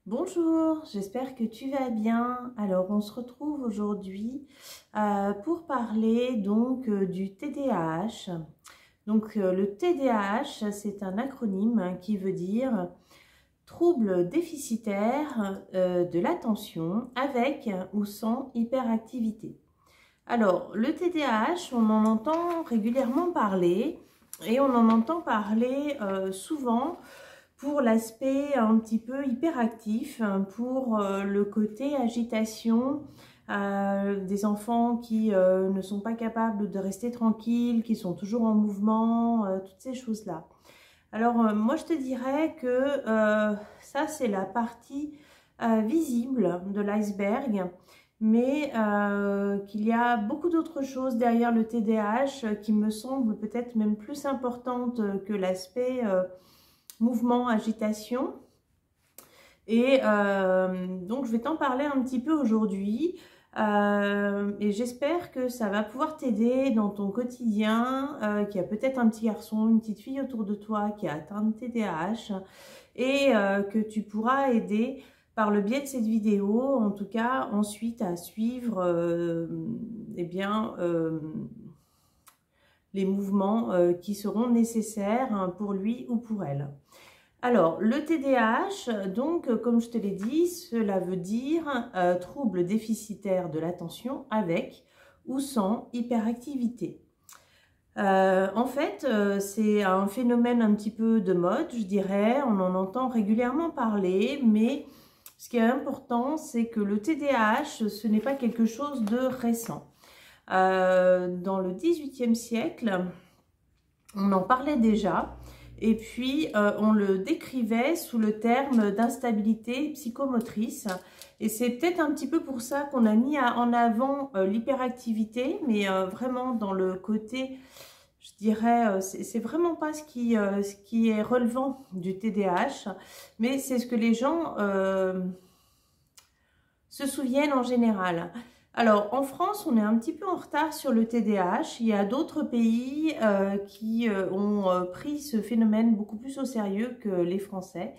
Bonjour, j'espère que tu vas bien. Alors, on se retrouve aujourd'hui pour parler du TDAH. Le TDAH, c'est un acronyme qui veut dire trouble déficitaire de l'attention avec ou sans hyperactivité. Alors, le TDAH, on en entend régulièrement parler et on en entend parler souvent pour l'aspect un petit peu hyperactif, pour le côté agitation, des enfants qui ne sont pas capables de rester tranquilles, qui sont toujours en mouvement, toutes ces choses-là. Alors moi je te dirais que ça c'est la partie visible de l'iceberg, mais qu'il y a beaucoup d'autres choses derrière le TDAH qui me semblent peut-être même plus importantes que l'aspect mouvement, agitation. Et donc, je vais t'en parler un petit peu aujourd'hui. Et j'espère que ça va pouvoir t'aider dans ton quotidien, qui a peut-être un petit garçon, une petite fille autour de toi qui a atteint le TDAH et que tu pourras aider par le biais de cette vidéo, en tout cas ensuite à suivre les mouvements qui seront nécessaires pour lui ou pour elle. Alors, le TDAH, donc, comme je te l'ai dit, cela veut dire trouble déficitaire de l'attention avec ou sans hyperactivité. En fait, c'est un phénomène un petit peu de mode, je dirais. On en entend régulièrement parler, mais ce qui est important, c'est que le TDAH, ce n'est pas quelque chose de récent. Dans le XVIIIe siècle, on en parlait déjà. Et puis, on le décrivait sous le terme d'instabilité psychomotrice. Et c'est peut-être un petit peu pour ça qu'on a mis en avant l'hyperactivité, mais vraiment dans le côté, je dirais, c'est vraiment pas ce qui est relevant du TDAH, mais c'est ce que les gens se souviennent en général. Alors, en France, on est un petit peu en retard sur le TDAH. Il y a d'autres pays qui ont pris ce phénomène beaucoup plus au sérieux que les Français.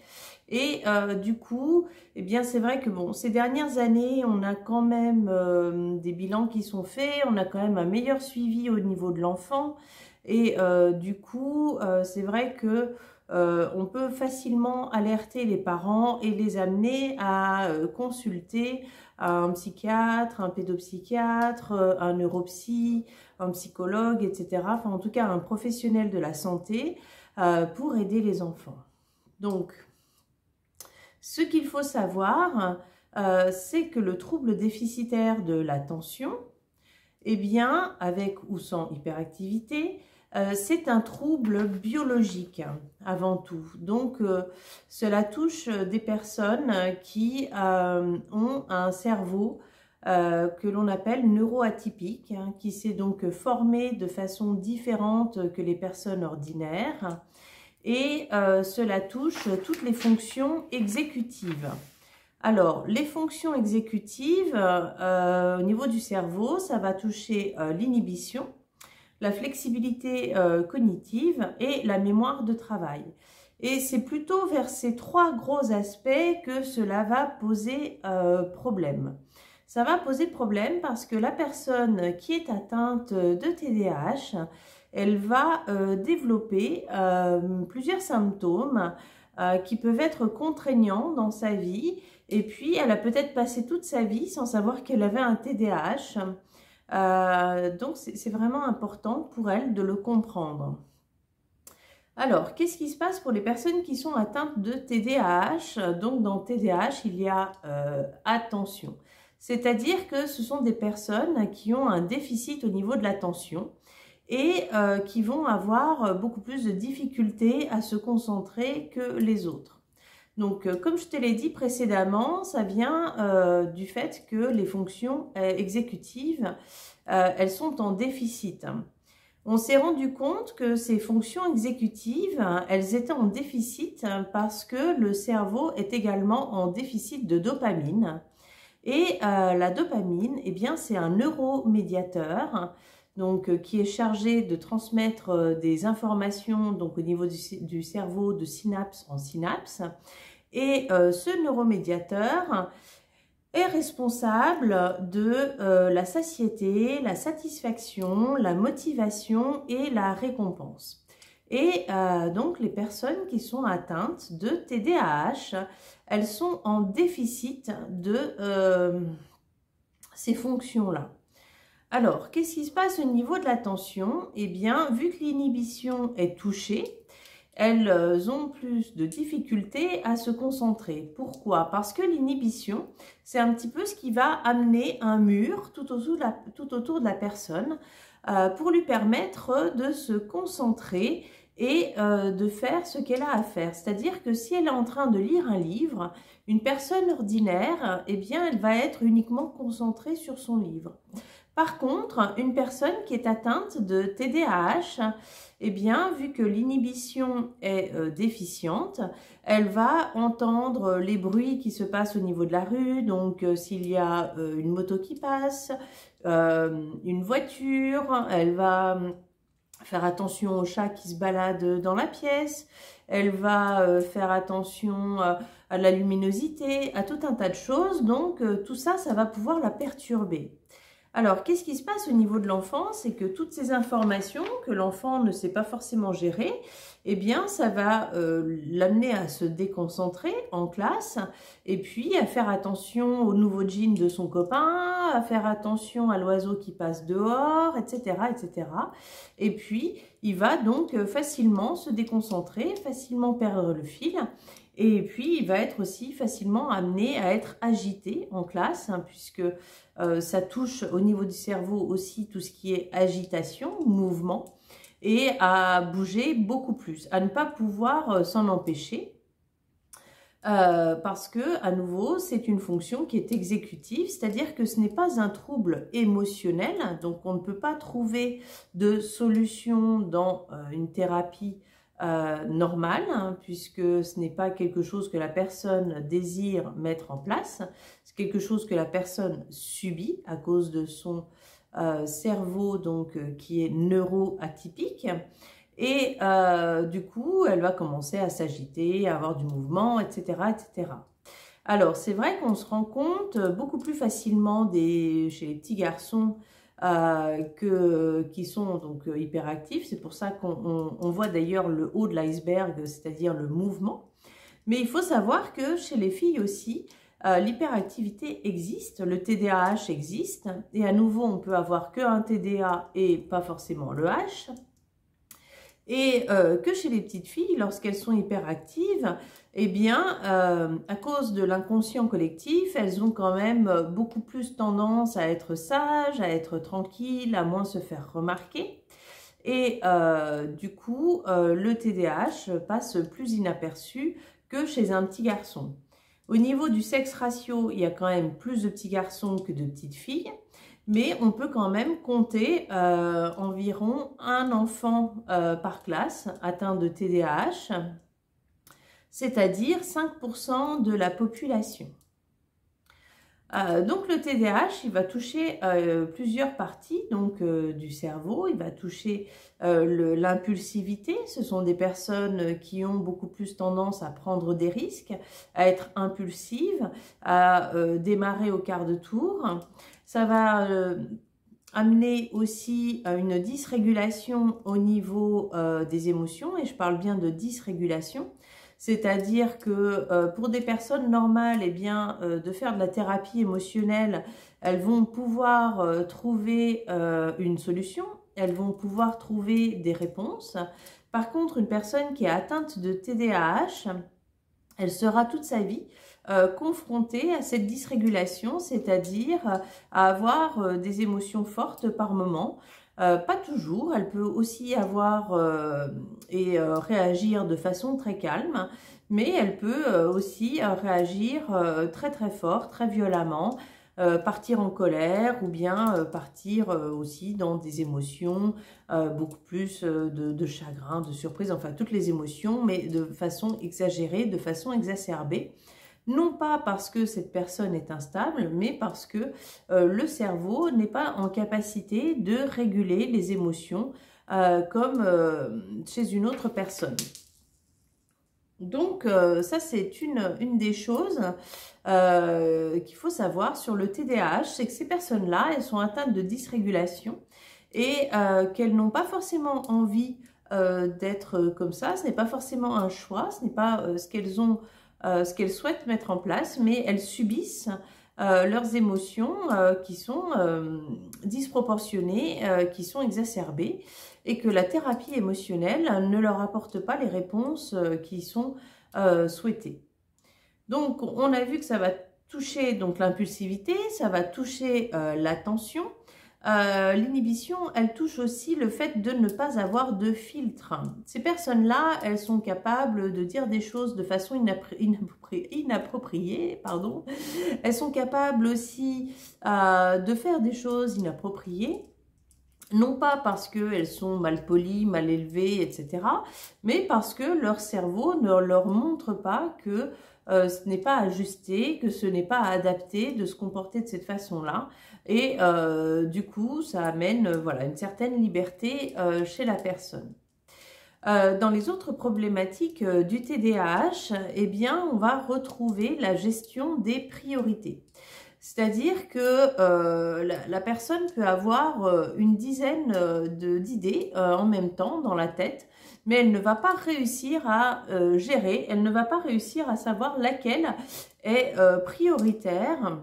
Et du coup, eh bien, c'est vrai que bon, ces dernières années, on a quand même des bilans qui sont faits. On a quand même un meilleur suivi au niveau de l'enfant. Et du coup, c'est vrai que on peut facilement alerter les parents et les amener à consulter un psychiatre, un pédopsychiatre, un neuropsy, un psychologue, etc. Enfin, en tout cas, un professionnel de la santé pour aider les enfants. Donc, ce qu'il faut savoir, c'est que le trouble déficitaire de l'attention, eh bien, avec ou sans hyperactivité, c'est un trouble biologique avant tout. Donc, cela touche des personnes qui ont un cerveau que l'on appelle neuroatypique, hein, qui s'est donc formé de façon différente que les personnes ordinaires. Et cela touche toutes les fonctions exécutives. Alors, les fonctions exécutives au niveau du cerveau, ça va toucher l'inhibition, la flexibilité cognitive et la mémoire de travail. Et c'est plutôt vers ces trois gros aspects que cela va poser problème. Ça va poser problème parce que la personne qui est atteinte de TDAH, elle va développer plusieurs symptômes qui peuvent être contraignants dans sa vie. Et puis, elle a peut-être passé toute sa vie sans savoir qu'elle avait un TDAH. Donc, c'est vraiment important pour elle de le comprendre. Alors, qu'est-ce qui se passe pour les personnes qui sont atteintes de TDAH? Donc, dans TDAH, il y a attention. C'est-à-dire que ce sont des personnes qui ont un déficit au niveau de l'attention et qui vont avoir beaucoup plus de difficultés à se concentrer que les autres. Donc, comme je te l'ai dit précédemment, ça vient du fait que les fonctions exécutives, elles sont en déficit. On s'est rendu compte que ces fonctions exécutives, elles étaient en déficit parce que le cerveau est également en déficit de dopamine. Et la dopamine, eh bien, c'est un neuromédiateur donc, qui est chargé de transmettre des informations donc, au niveau du cerveau de synapse en synapse. Et ce neuromédiateur est responsable de la satiété, la satisfaction, la motivation et la récompense. Et donc, les personnes qui sont atteintes de TDAH, elles sont en déficit de ces fonctions-là. Alors, qu'est-ce qui se passe au niveau de l'attention? Eh bien, vu que l'inhibition est touchée, elles ont plus de difficultés à se concentrer. Pourquoi? Parce que l'inhibition, c'est un petit peu ce qui va amener un mur tout autour de la personne pour lui permettre de se concentrer et de faire ce qu'elle a à faire. C'est-à-dire que si elle est en train de lire un livre, une personne ordinaire, eh bien, elle va être uniquement concentrée sur son livre. Par contre, une personne qui est atteinte de TDAH, eh bien, vu que l'inhibition est déficiente, elle va entendre les bruits qui se passent au niveau de la rue, donc s'il y a une moto qui passe, une voiture, elle va faire attention aux chats qui se baladent dans la pièce, elle va faire attention à la luminosité, à tout un tas de choses, donc tout ça, ça va pouvoir la perturber. Alors, qu'est-ce qui se passe au niveau de l'enfant? C'est que toutes ces informations que l'enfant ne sait pas forcément gérer, eh bien, ça va l'amener à se déconcentrer en classe et puis à faire attention au nouveau jean de son copain, à faire attention à l'oiseau qui passe dehors, etc., etc. Et puis, il va donc facilement se déconcentrer, facilement perdre le fil. Et puis, il va être aussi facilement amené à être agité en classe, hein, puisque ça touche au niveau du cerveau aussi tout ce qui est agitation, mouvement, et à bouger beaucoup plus, à ne pas pouvoir s'en empêcher. Parce que, à nouveau, c'est une fonction qui est exécutive, c'est-à-dire que ce n'est pas un trouble émotionnel, donc on ne peut pas trouver de solution dans une thérapie normale, hein, puisque ce n'est pas quelque chose que la personne désire mettre en place, c'est quelque chose que la personne subit à cause de son cerveau donc qui est neuroatypique. Et du coup, elle va commencer à s'agiter, à avoir du mouvement, etc., etc. Alors, c'est vrai qu'on se rend compte beaucoup plus facilement chez les petits garçons qui sont donc hyperactifs. C'est pour ça qu'on voit d'ailleurs le haut de l'iceberg, c'est-à-dire le mouvement. Mais il faut savoir que chez les filles aussi, l'hyperactivité existe, le TDAH existe. Et à nouveau, on peut avoir qu'un TDA et pas forcément le H. Et que chez les petites filles, lorsqu'elles sont hyperactives, eh bien, à cause de l'inconscient collectif, elles ont quand même beaucoup plus tendance à être sages, à être tranquilles, à moins se faire remarquer. Et du coup, le TDAH passe plus inaperçu que chez un petit garçon. Au niveau du sexe ratio, il y a quand même plus de petits garçons que de petites filles. Mais on peut quand même compter environ un enfant par classe atteint de TDAH, c'est-à-dire 5% de la population. Donc le TDAH, il va toucher plusieurs parties donc, du cerveau. Il va toucher l'impulsivité. Ce sont des personnes qui ont beaucoup plus tendance à prendre des risques, à être impulsives, à démarrer au quart de tour. Ça va amener aussi une dysrégulation au niveau des émotions, et je parle bien de dysrégulation, c'est-à-dire que pour des personnes normales, eh bien, de faire de la thérapie émotionnelle, elles vont pouvoir trouver une solution, elles vont pouvoir trouver des réponses. Par contre, une personne qui est atteinte de TDAH, elle sera toute sa vie confrontée à cette dysrégulation, c'est-à-dire à avoir des émotions fortes par moment. Pas toujours, elle peut aussi avoir et réagir de façon très calme, mais elle peut aussi réagir très très fort, très violemment, partir en colère ou bien partir aussi dans des émotions beaucoup plus de chagrin, de surprise, enfin toutes les émotions, mais de façon exagérée, de façon exacerbée. Non pas parce que cette personne est instable, mais parce que le cerveau n'est pas en capacité de réguler les émotions comme chez une autre personne. Donc, ça, c'est une des choses qu'il faut savoir sur le TDAH, c'est que ces personnes-là, elles sont atteintes de dysrégulation et qu'elles n'ont pas forcément envie d'être comme ça. Ce n'est pas forcément un choix, ce n'est pas ce qu'elles souhaitent mettre en place, mais elles subissent leurs émotions qui sont disproportionnées, qui sont exacerbées, et que la thérapie émotionnelle ne leur apporte pas les réponses qui sont souhaitées. Donc, on a vu que ça va toucher donc l'impulsivité, ça va toucher l'attention. L'inhibition, elle touche aussi le fait de ne pas avoir de filtre. Ces personnes-là, elles sont capables de dire des choses de façon inappropriée, pardon. Elles sont capables aussi de faire des choses inappropriées. Non pas parce qu'elles sont mal polies, mal élevées, etc., mais parce que leur cerveau ne leur montre pas que ce n'est pas ajusté, que ce n'est pas adapté de se comporter de cette façon-là. Et du coup, ça amène voilà, une certaine liberté chez la personne. Dans les autres problématiques du TDAH, eh bien, on va retrouver la gestion des priorités. C'est-à-dire que la personne peut avoir une dizaine d'idées en même temps dans la tête, mais elle ne va pas réussir à gérer, elle ne va pas réussir à savoir laquelle est prioritaire.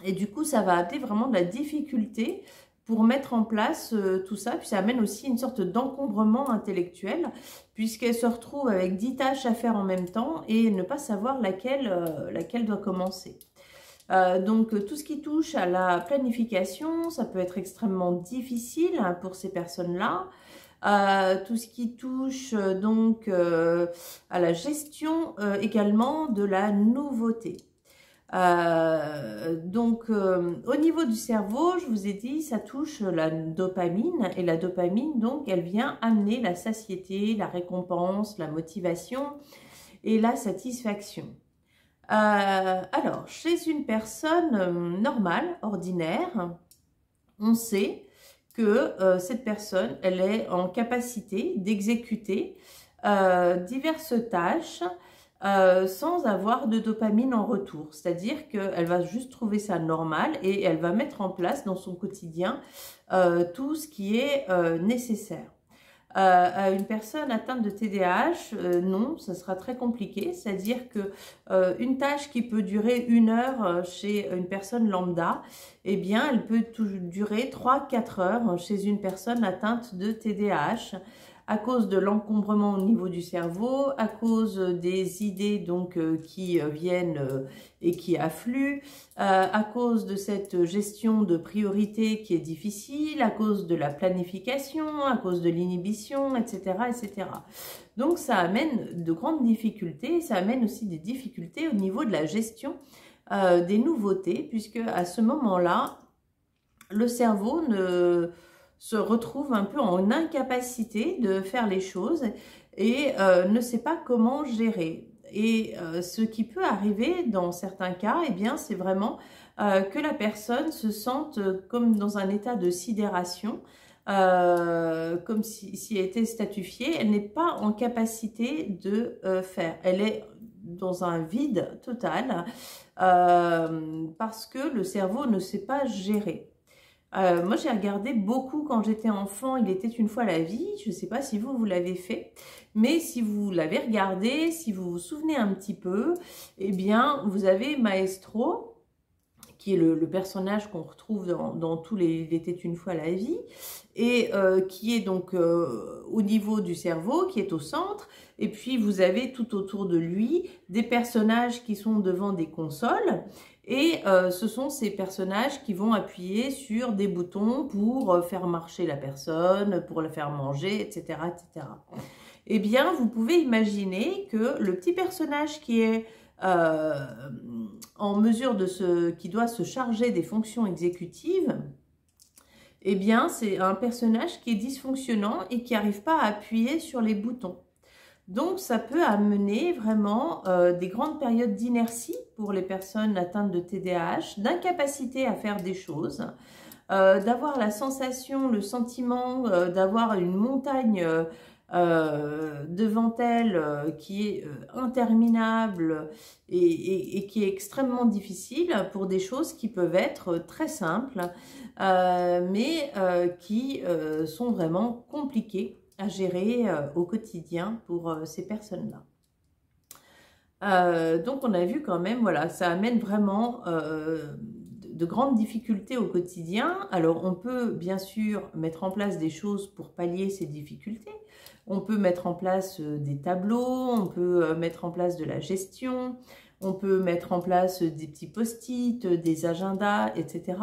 Et du coup, ça va amener vraiment de la difficulté pour mettre en place tout ça. Puis ça amène aussi une sorte d'encombrement intellectuel, puisqu'elle se retrouve avec 10 tâches à faire en même temps et ne pas savoir laquelle doit commencer. Donc tout ce qui touche à la planification, ça peut être extrêmement difficile pour ces personnes-là. Tout ce qui touche donc à la gestion également de la nouveauté. Au niveau du cerveau, je vous ai dit, ça touche la dopamine, et la dopamine, donc, elle vient amener la satiété, la récompense, la motivation et la satisfaction. Alors, chez une personne normale, ordinaire, on sait que cette personne, elle est en capacité d'exécuter diverses tâches sans avoir de dopamine en retour. C'est-à-dire qu'elle va juste trouver ça normal et elle va mettre en place dans son quotidien tout ce qui est nécessaire. Une personne atteinte de TDAH, non, ça sera très compliqué. C'est-à-dire que une tâche qui peut durer 1 heure chez une personne lambda, eh bien, elle peut durer 3-4 heures chez une personne atteinte de TDAH, à cause de l'encombrement au niveau du cerveau, à cause des idées donc qui viennent et qui affluent, à cause de cette gestion de priorité qui est difficile, à cause de la planification, à cause de l'inhibition, etc., etc. Donc ça amène de grandes difficultés, ça amène aussi des difficultés au niveau de la gestion des nouveautés, puisque à ce moment-là, le cerveau se retrouve un peu en incapacité de faire les choses et ne sait pas comment gérer. Et ce qui peut arriver dans certains cas, eh bien, c'est vraiment que la personne se sente comme dans un état de sidération, comme si elle était statufiée. Elle n'est pas en capacité de faire. Elle est dans un vide total parce que le cerveau ne sait pas gérer. Moi, j'ai regardé beaucoup quand j'étais enfant, Il était une fois la vie. Je ne sais pas si vous l'avez fait, mais si vous l'avez regardé, si vous vous souvenez un petit peu, eh bien, vous avez Maestro, qui est le personnage qu'on retrouve dans tous les Il était une fois la vie, et qui est donc au niveau du cerveau, qui est au centre, et puis vous avez tout autour de lui des personnages qui sont devant des consoles, et ce sont ces personnages qui vont appuyer sur des boutons pour faire marcher la personne, pour la faire manger, etc., etc. Eh bien, vous pouvez imaginer que le petit personnage qui est en mesure qui doit se charger des fonctions exécutives, eh bien, c'est un personnage qui est dysfonctionnant et qui n'arrive pas à appuyer sur les boutons. Donc, ça peut amener vraiment des grandes périodes d'inertie pour les personnes atteintes de TDAH, d'incapacité à faire des choses, d'avoir la sensation, le sentiment d'avoir une montagne devant elle qui est interminable et qui est extrêmement difficile pour des choses qui peuvent être très simples, mais qui sont vraiment compliquées à gérer au quotidien pour ces personnes-là. Donc on a vu quand même, voilà, ça amène vraiment de grandes difficultés au quotidien. Alors on peut bien sûr mettre en place des choses pour pallier ces difficultés. On peut mettre en place des tableaux, on peut mettre en place de la gestion, on peut mettre en place des petits post-it, des agendas, etc.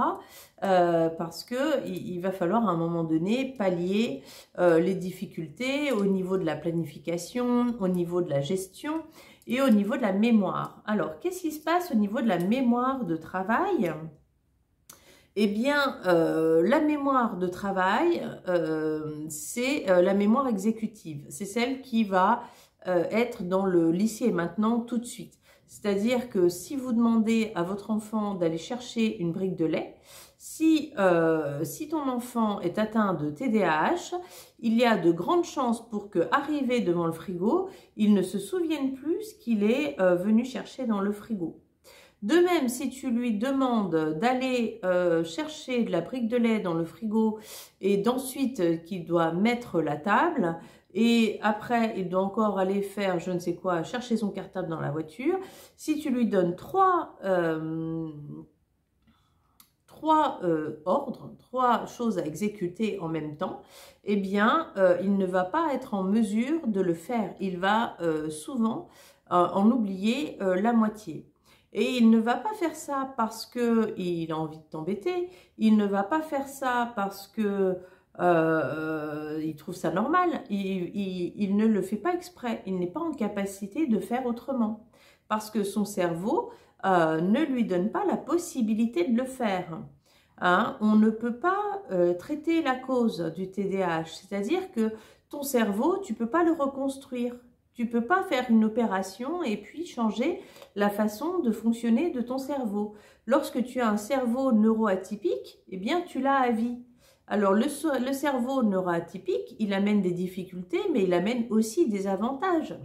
Parce que il va falloir à un moment donné pallier les difficultés au niveau de la planification, au niveau de la gestion et au niveau de la mémoire. Alors, qu'est-ce qui se passe au niveau de la mémoire de travail? Eh bien, la mémoire de travail, c'est la mémoire exécutive. C'est celle qui va être dans le lycée maintenant tout de suite. C'est-à-dire que si vous demandez à votre enfant d'aller chercher une brique de lait, si ton enfant est atteint de TDAH, il y a de grandes chances pour que, arrivé devant le frigo, il ne se souvienne plus ce qu'il est venu chercher dans le frigo. De même, si tu lui demandes d'aller chercher de la brique de lait dans le frigo et d'ensuite qu'il doit mettre la table et après il doit encore aller faire je ne sais quoi, chercher son cartable dans la voiture, si tu lui donnes trois ordres, trois choses à exécuter en même temps, eh bien, il ne va pas être en mesure de le faire. Il va souvent en oublier la moitié. Et il ne va pas faire ça parce qu'il a envie de t'embêter, il ne va pas faire ça parce que il trouve ça normal, il ne le fait pas exprès, il n'est pas en capacité de faire autrement. Parce que son cerveau ne lui donne pas la possibilité de le faire. Hein? On ne peut pas traiter la cause du TDAH, c'est-à-dire que ton cerveau, tu ne peux pas le reconstruire. Tu ne peux pas faire une opération et puis changer la façon de fonctionner de ton cerveau. Lorsque tu as un cerveau neuroatypique, eh bien, tu l'as à vie. Alors, le cerveau neuroatypique, il amène des difficultés, mais il amène aussi des avantages.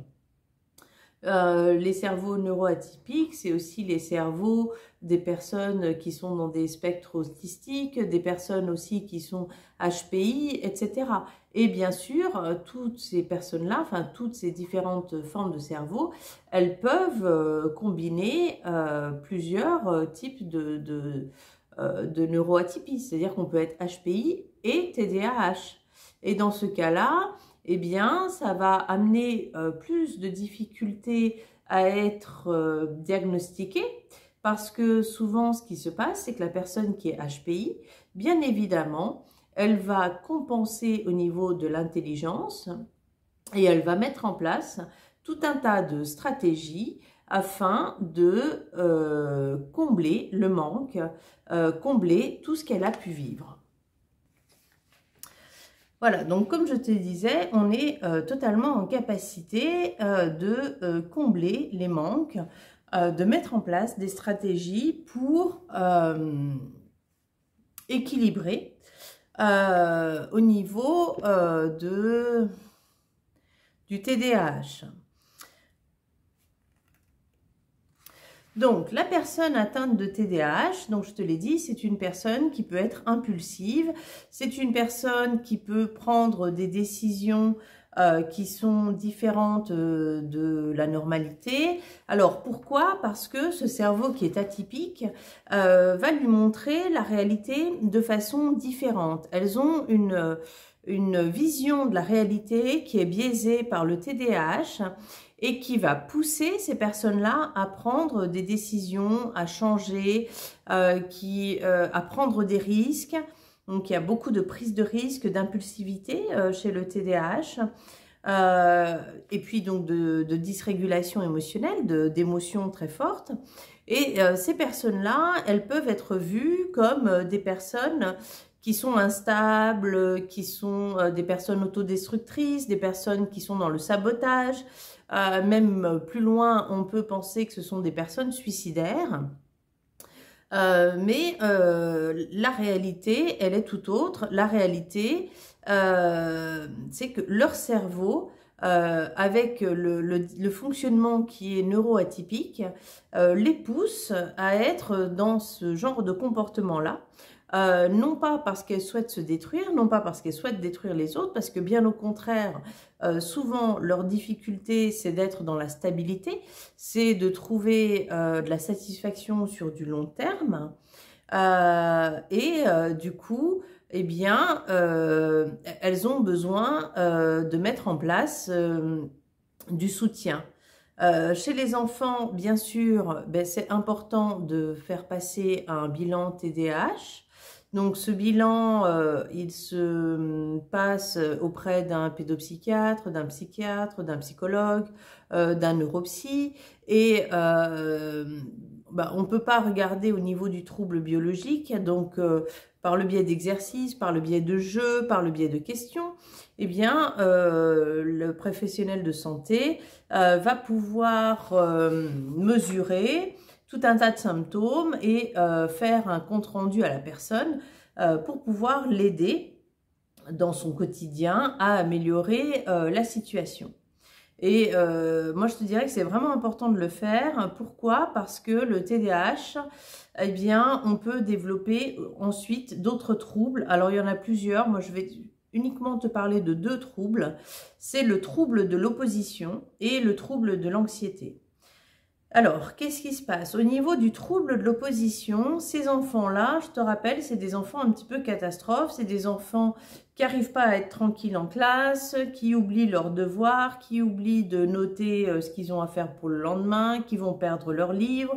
Les cerveaux neuroatypiques, c'est aussi les cerveaux des personnes qui sont dans des spectres autistiques, des personnes aussi qui sont HPI, etc. Et bien sûr, toutes ces personnes-là, enfin toutes ces différentes formes de cerveau, elles peuvent combiner plusieurs types de neuroatypie. C'est-à-dire qu'on peut être HPI et TDAH. Et dans ce cas-là, eh bien, ça va amener plus de difficultés à être diagnostiquée parce que souvent, ce qui se passe, c'est que la personne qui est HPI, bien évidemment, elle va compenser au niveau de l'intelligence et elle va mettre en place tout un tas de stratégies afin de combler le manque, combler tout ce qu'elle a pu vivre. Voilà, donc comme je te disais, on est totalement en capacité de combler les manques, de mettre en place des stratégies pour équilibrer au niveau du TDAH. Donc, la personne atteinte de TDAH, donc je te l'ai dit, c'est une personne qui peut être impulsive, c'est une personne qui peut prendre des décisions qui sont différentes de la normalité. Alors, pourquoi? Parce que ce cerveau qui est atypique va lui montrer la réalité de façon différente. Elles ont une vision de la réalité qui est biaisée par le TDAH et qui va pousser ces personnes-là à prendre des décisions, à changer, à prendre des risques. Donc, il y a beaucoup de prise de risque, d'impulsivité chez le TDAH. Et puis, donc, de dysrégulation émotionnelle, d'émotions très fortes. Et ces personnes-là, elles peuvent être vues comme des personnes qui sont instables, qui sont des personnes autodestructrices, des personnes qui sont dans le sabotage. Même plus loin, on peut penser que ce sont des personnes suicidaires. La réalité, elle est tout autre. La réalité, c'est que leur cerveau, avec le fonctionnement qui est neuroatypique, les pousse à être dans ce genre de comportement-là. Non pas parce qu'elles souhaitent se détruire, non pas parce qu'elles souhaitent détruire les autres, parce que bien au contraire, souvent leur difficulté c'est d'être dans la stabilité, c'est de trouver de la satisfaction sur du long terme, du coup, eh bien, elles ont besoin de mettre en place du soutien. Chez les enfants, bien sûr, ben, c'est important de faire passer un bilan TDAH. Donc ce bilan, il se passe auprès d'un pédopsychiatre, d'un psychiatre, d'un psychologue, d'un neuropsy. Et bah, on ne peut pas regarder au niveau du trouble biologique, donc par le biais d'exercices, par le biais de jeux, par le biais de questions, eh bien, le professionnel de santé va pouvoir mesurer tout un tas de symptômes et faire un compte-rendu à la personne pour pouvoir l'aider dans son quotidien à améliorer la situation. Et moi, je te dirais que c'est vraiment important de le faire. Pourquoi? Parce que le TDAH, eh bien, on peut développer ensuite d'autres troubles. Alors, il y en a plusieurs. Moi, je vais uniquement te parler de 2 troubles. C'est le trouble de l'opposition et le trouble de l'anxiété. Alors, qu'est-ce qui se passe? Au niveau du trouble de l'opposition, ces enfants-là, je te rappelle, c'est des enfants un petit peu catastrophes, c'est des enfants qui n'arrivent pas à être tranquilles en classe, qui oublient leurs devoirs, qui oublient de noter ce qu'ils ont à faire pour le lendemain, qui vont perdre leurs livres,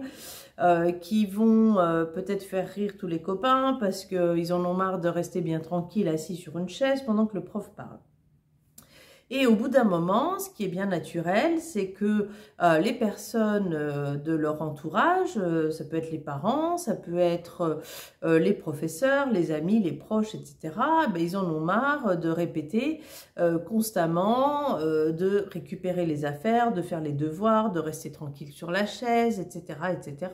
qui vont peut-être faire rire tous les copains parce qu'ils en ont marre de rester bien tranquilles assis sur une chaise pendant que le prof parle. Et au bout d'un moment, ce qui est bien naturel, c'est que les personnes de leur entourage, ça peut être les parents, ça peut être les professeurs, les amis, les proches, etc., ben, ils en ont marre de répéter constamment, de récupérer les affaires, de faire les devoirs, de rester tranquille sur la chaise, etc., etc.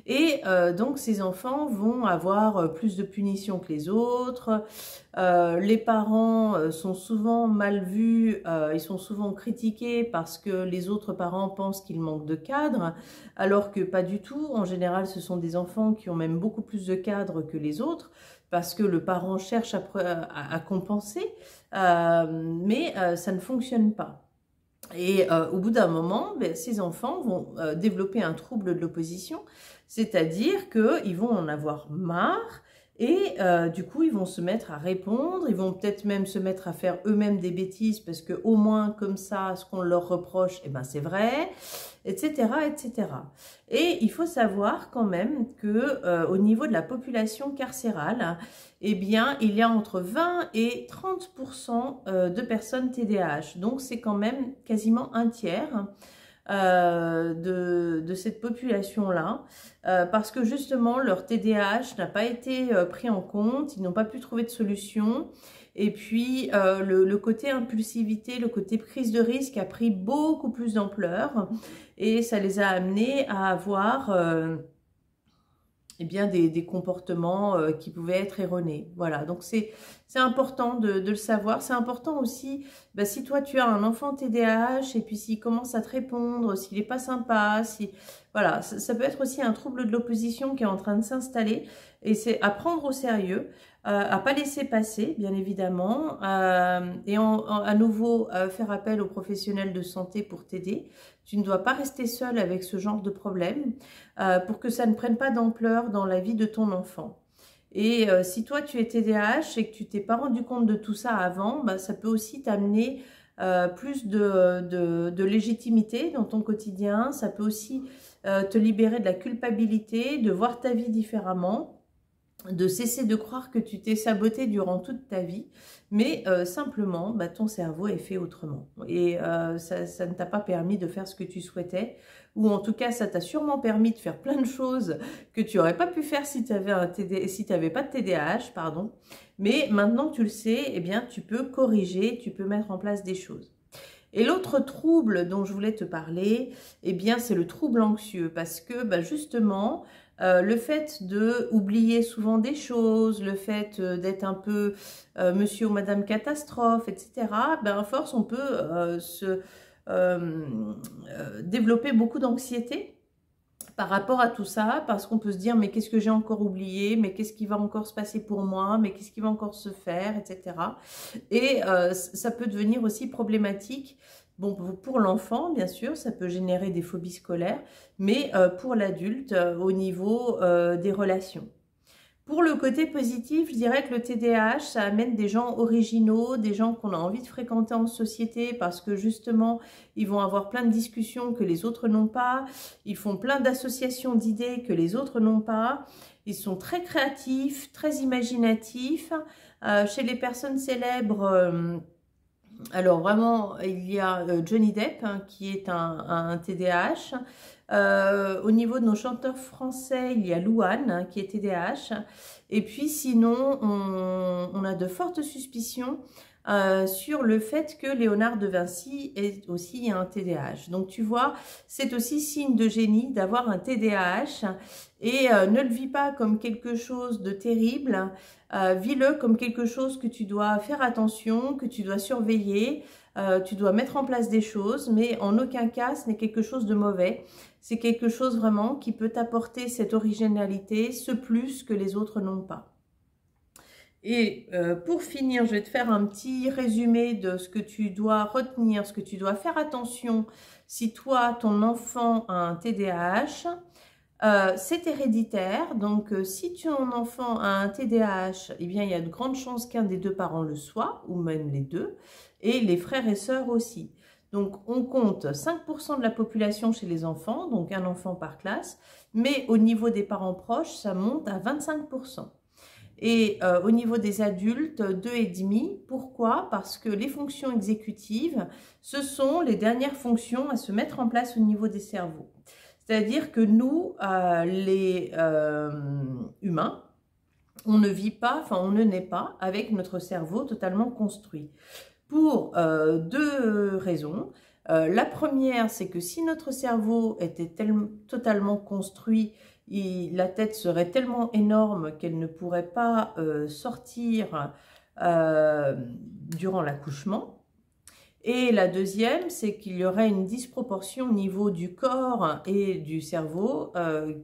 Et donc, ces enfants vont avoir plus de punitions que les autres. Les parents sont souvent mal vus, ils sont souvent critiqués parce que les autres parents pensent qu'ils manquent de cadre, alors que pas du tout. En général, ce sont des enfants qui ont même beaucoup plus de cadre que les autres, parce que le parent cherche à compenser, mais ça ne fonctionne pas. Et au bout d'un moment, ben, ces enfants vont développer un trouble de l'opposition, c'est-à-dire qu'ils vont en avoir marre et du coup, ils vont se mettre à répondre, ils vont peut-être même se mettre à faire eux-mêmes des bêtises parce que au moins comme ça, ce qu'on leur reproche, eh ben, c'est vrai, etc., etc. Et il faut savoir quand même que au niveau de la population carcérale, eh bien, il y a entre 20 et 30% de personnes TDAH. Donc, c'est quand même quasiment un tiers de cette population-là, parce que justement, leur TDAH n'a pas été pris en compte, ils n'ont pas pu trouver de solution. Et puis, le côté impulsivité, le côté prise de risque a pris beaucoup plus d'ampleur et ça les a amenés à avoir eh bien, des comportements qui pouvaient être erronés. Voilà, donc c'est important de le savoir. C'est important aussi, bah, si toi tu as un enfant TDAH et puis s'il commence à te répondre, s'il n'est pas sympa, voilà, ça peut être aussi un trouble de l'opposition qui est en train de s'installer et c'est à prendre au sérieux, à pas laisser passer, bien évidemment, et à nouveau faire appel aux professionnels de santé pour t'aider. Tu ne dois pas rester seul avec ce genre de problème pour que ça ne prenne pas d'ampleur dans la vie de ton enfant. Et si toi tu es TDAH et que tu t'es pas rendu compte de tout ça avant, bah, ça peut aussi t'amener plus de légitimité dans ton quotidien. Ça peut aussi te libérer de la culpabilité, de voir ta vie différemment, de cesser de croire que tu t'es saboté durant toute ta vie, mais simplement, bah, ton cerveau est fait autrement. Et ça ne t'a pas permis de faire ce que tu souhaitais, ou en tout cas, ça t'a sûrement permis de faire plein de choses que tu n'aurais pas pu faire si tu n'avais pas de TDAH, pardon. Mais maintenant que tu le sais, eh bien, tu peux corriger, tu peux mettre en place des choses. Et l'autre trouble dont je voulais te parler, eh bien, c'est le trouble anxieux, parce que bah, justement, le fait de oublier souvent des choses, le fait d'être un peu monsieur ou madame catastrophe, etc., ben, à force, on peut développer beaucoup d'anxiété par rapport à tout ça, parce qu'on peut se dire, mais qu'est-ce que j'ai encore oublié, mais qu'est-ce qui va encore se passer pour moi, mais qu'est-ce qui va encore se faire, etc. Et ça peut devenir aussi problématique. Bon, pour l'enfant, bien sûr, ça peut générer des phobies scolaires, mais pour l'adulte, au niveau des relations. Pour le côté positif, je dirais que le TDAH, ça amène des gens originaux, des gens qu'on a envie de fréquenter en société parce que justement, ils vont avoir plein de discussions que les autres n'ont pas, ils font plein d'associations d'idées que les autres n'ont pas, ils sont très créatifs, très imaginatifs. Chez les personnes célèbres, alors vraiment, il y a Johnny Depp hein, qui est un TDAH. Au niveau de nos chanteurs français, il y a Louane hein, qui est TDAH. Et puis sinon, on a de fortes suspicions sur le fait que Léonard de Vinci est aussi un TDAH. Donc tu vois, c'est aussi signe de génie d'avoir un TDAH et ne le vis pas comme quelque chose de terrible, vis-le comme quelque chose que tu dois faire attention, que tu dois surveiller, tu dois mettre en place des choses, mais en aucun cas ce n'est quelque chose de mauvais. C'est quelque chose vraiment qui peut t'apporter cette originalité, ce plus que les autres n'ont pas. Et pour finir, je vais te faire un petit résumé de ce que tu dois retenir, ce que tu dois faire attention si toi, ton enfant a un TDAH. C'est héréditaire, donc si ton enfant a un TDAH, eh bien, il y a de grandes chances qu'un des deux parents le soit, ou même les deux, et les frères et sœurs aussi. Donc, on compte 5% de la population chez les enfants, donc un enfant par classe, mais au niveau des parents proches, ça monte à 25%. Et au niveau des adultes, 2,5%. Pourquoi? Parce que les fonctions exécutives, ce sont les dernières fonctions à se mettre en place au niveau des cerveaux. C'est-à-dire que nous, les humains, on ne vit pas, enfin on ne naît pas avec notre cerveau totalement construit. Pour deux raisons. La première, c'est que si notre cerveau était totalement construit, la tête serait tellement énorme qu'elle ne pourrait pas sortir durant l'accouchement. Et la deuxième, c'est qu'il y aurait une disproportion au niveau du corps et du cerveau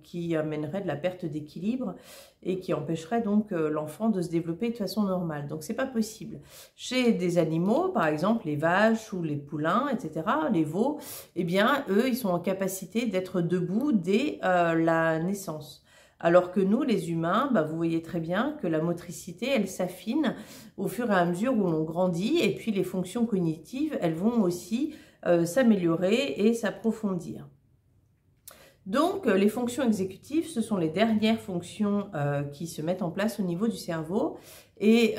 qui amènerait de la perte d'équilibre et qui empêcherait donc l'enfant de se développer de façon normale. Donc, c'est pas possible. Chez des animaux, par exemple les vaches ou les poulains, etc., les veaux, eh bien, eux, ils sont en capacité d'être debout dès la naissance. Alors que nous, les humains, bah, vous voyez très bien que la motricité, elle s'affine au fur et à mesure où l'on grandit. Et puis, les fonctions cognitives, elles vont aussi s'améliorer et s'approfondir. Donc, les fonctions exécutives, ce sont les dernières fonctions qui se mettent en place au niveau du cerveau. Et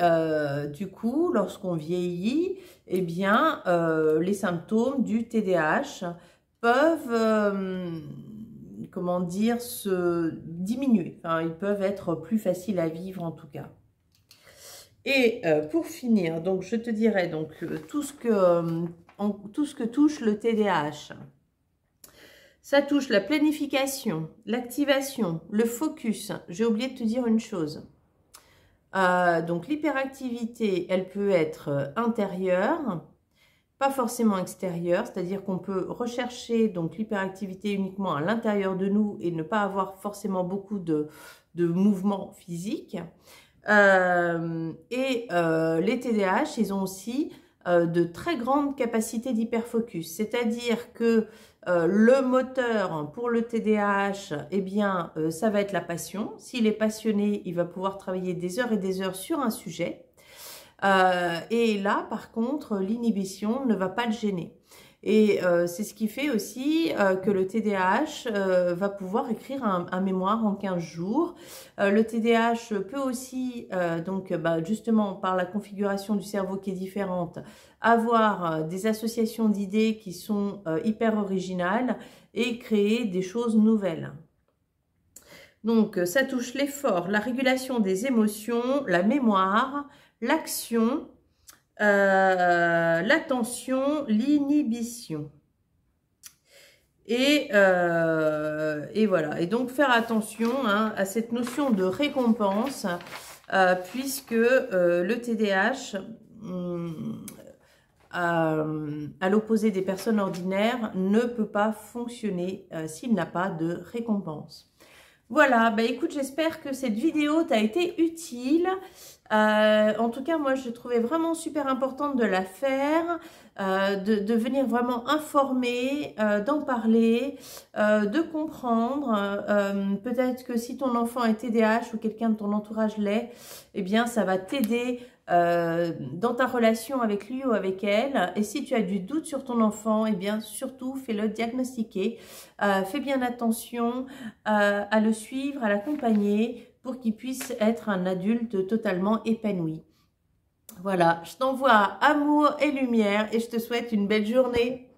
du coup, lorsqu'on vieillit, eh bien, les symptômes du TDAH peuvent... comment dire, se diminuer. Enfin, ils peuvent être plus faciles à vivre en tout cas. Et pour finir, donc je te dirais donc tout ce que touche le TDAH. Ça touche la planification, l'activation, le focus. J'ai oublié de te dire une chose. Donc l'hyperactivité, elle peut être intérieure, pas forcément extérieure, c'est-à-dire qu'on peut rechercher donc l'hyperactivité uniquement à l'intérieur de nous et ne pas avoir forcément beaucoup de mouvements physiques. Les TDAH, ils ont aussi de très grandes capacités d'hyperfocus, c'est-à-dire que le moteur pour le TDAH, eh bien, ça va être la passion. S'il est passionné, il va pouvoir travailler des heures et des heures sur un sujet. Et là, par contre, l'inhibition ne va pas le gêner. Et c'est ce qui fait aussi que le TDAH va pouvoir écrire un mémoire en 15 jours. Le TDAH peut aussi, justement par la configuration du cerveau qui est différente, avoir des associations d'idées qui sont hyper originales et créer des choses nouvelles. Donc, ça touche l'effort, la régulation des émotions, la mémoire, l'action, l'attention, l'inhibition. Et voilà. Et donc, faire attention hein, à cette notion de récompense, puisque le TDAH, à l'opposé des personnes ordinaires, ne peut pas fonctionner s'il n'a pas de récompense. Voilà, bah écoute, j'espère que cette vidéo t'a été utile. En tout cas, moi, je trouvais vraiment super importante de la faire, de venir vraiment informer, d'en parler, de comprendre. Peut-être que si ton enfant est TDAH ou quelqu'un de ton entourage l'est, eh bien, ça va t'aider dans ta relation avec lui ou avec elle. Et si tu as du doute sur ton enfant, eh bien, surtout, fais-le diagnostiquer. Fais bien attention à le suivre, à l'accompagner pour qu'il puisse être un adulte totalement épanoui. Voilà, je t'envoie amour et lumière et je te souhaite une belle journée.